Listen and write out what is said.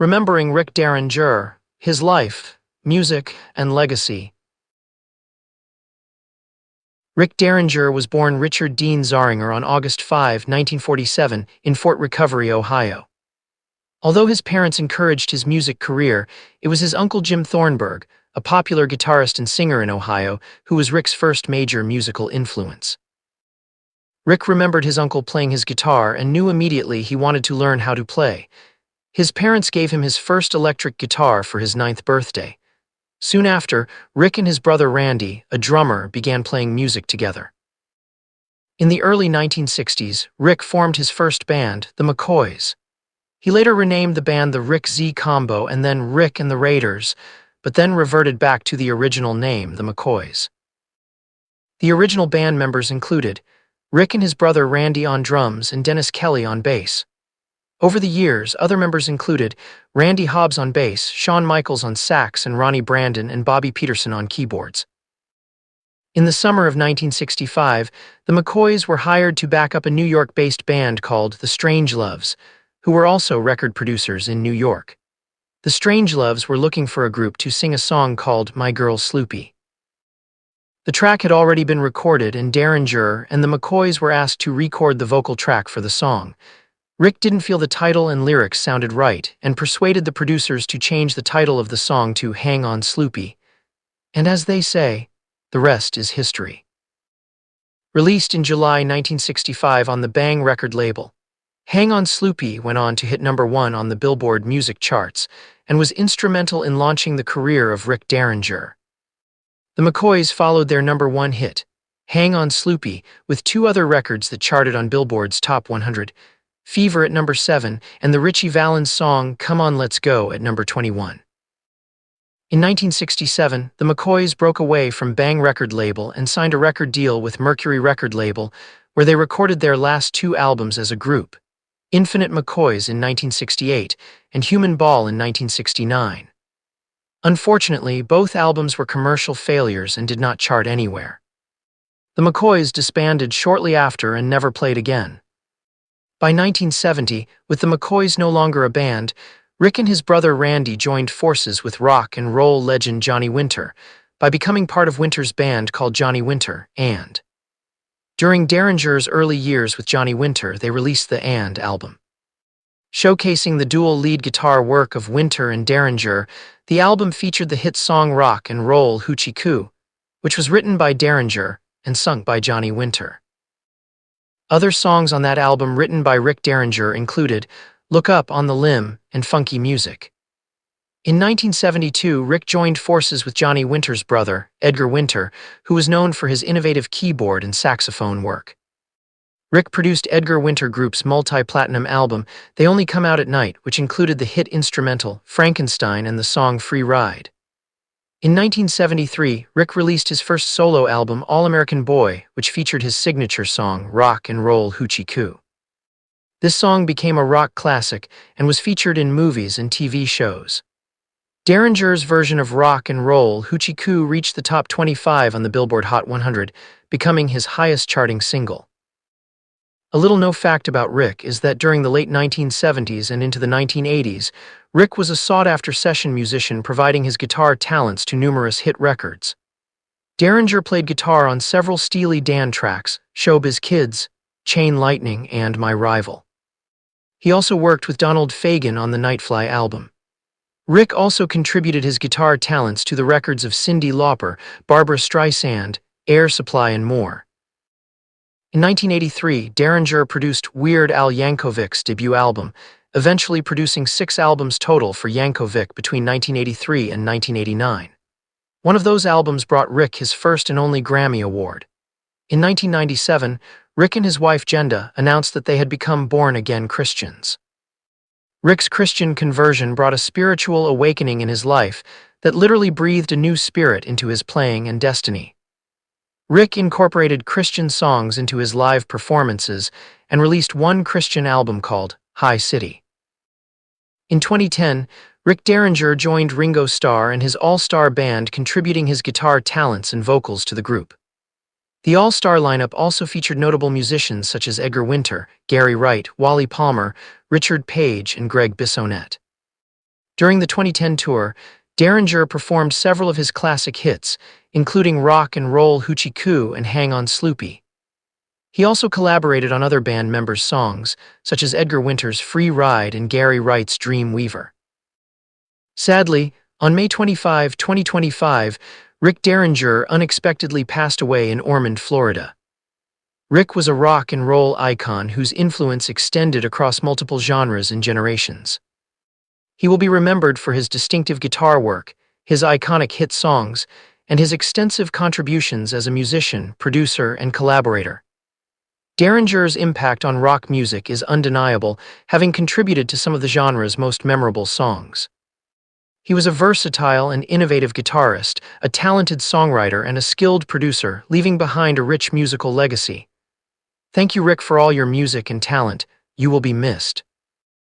Remembering Rick Derringer, His Life, Music, and Legacy. Rick Derringer was born Richard Dean Zaringer on August 5, 1947, in Fort Recovery, Ohio. Although his parents encouraged his music career, it was his uncle Jim Thornburg, a popular guitarist and singer in Ohio, who was Rick's first major musical influence. Rick remembered his uncle playing his guitar and knew immediately he wanted to learn how to play. His parents gave him his first electric guitar for his 9th birthday. Soon after, Rick and his brother Randy, a drummer, began playing music together. In the early 1960s, Rick formed his first band, the McCoys. He later renamed the band the Rick Z Combo and then Rick and the Raiders, but then reverted back to the original name, the McCoys. The original band members included Rick and his brother Randy on drums and Dennis Kelly on bass. Over the years, other members included Randy Hobbs on bass, Shawn Michaels on sax, and Ronnie Brandon and Bobby Peterson on keyboards. In the summer of 1965, the McCoys were hired to back up a New York-based band called the Strangeloves, who were also record producers in New York. The Strangeloves were looking for a group to sing a song called My Girl Sloopy. The track had already been recorded, and Derringer and the McCoys were asked to record the vocal track for the song. Rick didn't feel the title and lyrics sounded right and persuaded the producers to change the title of the song to Hang On Sloopy. And as they say, the rest is history. Released in July 1965 on the Bang record label, Hang On Sloopy went on to hit #1 on the Billboard music charts and was instrumental in launching the career of Rick Derringer. The McCoys followed their #1 hit, Hang On Sloopy, with 2 other records that charted on Billboard's Top 100, Fever at #7, and the Ritchie Valens song Come On Let's Go at #21. In 1967, the McCoys broke away from Bang record label and signed a record deal with Mercury record label, where they recorded their last 2 albums as a group, Infinite McCoys in 1968 and Human Ball in 1969. Unfortunately, both albums were commercial failures and did not chart anywhere. The McCoys disbanded shortly after and never played again. By 1970, with the McCoys no longer a band, Rick and his brother Randy joined forces with rock and roll legend Johnny Winter by becoming part of Winter's band called Johnny Winter and. During Derringer's early years with Johnny Winter, they released the And album. Showcasing the dual lead guitar work of Winter and Derringer, the album featured the hit song Rock and Roll Hoochie Coo, which was written by Derringer and sung by Johnny Winter. Other songs on that album written by Rick Derringer included Look Up on the Limb and Funky Music. In 1972, Rick joined forces with Johnny Winter's brother, Edgar Winter, who was known for his innovative keyboard and saxophone work. Rick produced Edgar Winter Group's multi-platinum album, They Only Come Out at Night, which included the hit instrumental, Frankenstein, and the song Free Ride. In 1973, Rick released his first solo album, All American Boy, which featured his signature song, Rock and Roll Hoochie Coo. This song became a rock classic and was featured in movies and TV shows. Derringer's version of Rock and Roll Hoochie Coo reached the top 25 on the Billboard Hot 100, becoming his highest charting single. A little known fact about Rick is that during the late 1970s and into the 1980s, Rick was a sought-after session musician providing his guitar talents to numerous hit records. Derringer played guitar on several Steely Dan tracks, Showbiz Kids, Chain Lightning, and My Rival. He also worked with Donald Fagen on the Nightfly album. Rick also contributed his guitar talents to the records of Cyndi Lauper, Barbra Streisand, Air Supply, and more. In 1983, Derringer produced Weird Al Yankovic's debut album, eventually producing 6 albums total for Yankovic between 1983 and 1989. One of those albums brought Rick his first and only Grammy Award. In 1997, Rick and his wife Jenda announced that they had become born-again Christians. Rick's Christian conversion brought a spiritual awakening in his life that literally breathed a new spirit into his playing and destiny. Rick incorporated Christian songs into his live performances and released one Christian album called High City. In 2010, Rick Derringer joined Ringo Starr and his all-star band, contributing his guitar talents and vocals to the group. The all-star lineup also featured notable musicians such as Edgar Winter, Gary Wright, Wally Palmer, Richard Page, and Greg Bissonette. During the 2010 tour, Derringer performed several of his classic hits, including Rock and Roll Hoochie Coo and Hang On Sloopy. He also collaborated on other band members' songs, such as Edgar Winter's Free Ride and Gary Wright's Dream Weaver. Sadly, on May 25, 2025, Rick Derringer unexpectedly passed away in Ormond, Florida. Rick was a rock and roll icon whose influence extended across multiple genres and generations. He will be remembered for his distinctive guitar work, his iconic hit songs, and his extensive contributions as a musician, producer, and collaborator. Derringer's impact on rock music is undeniable, having contributed to some of the genre's most memorable songs. He was a versatile and innovative guitarist, a talented songwriter, and a skilled producer, leaving behind a rich musical legacy. Thank you, Rick, for all your music and talent. You will be missed.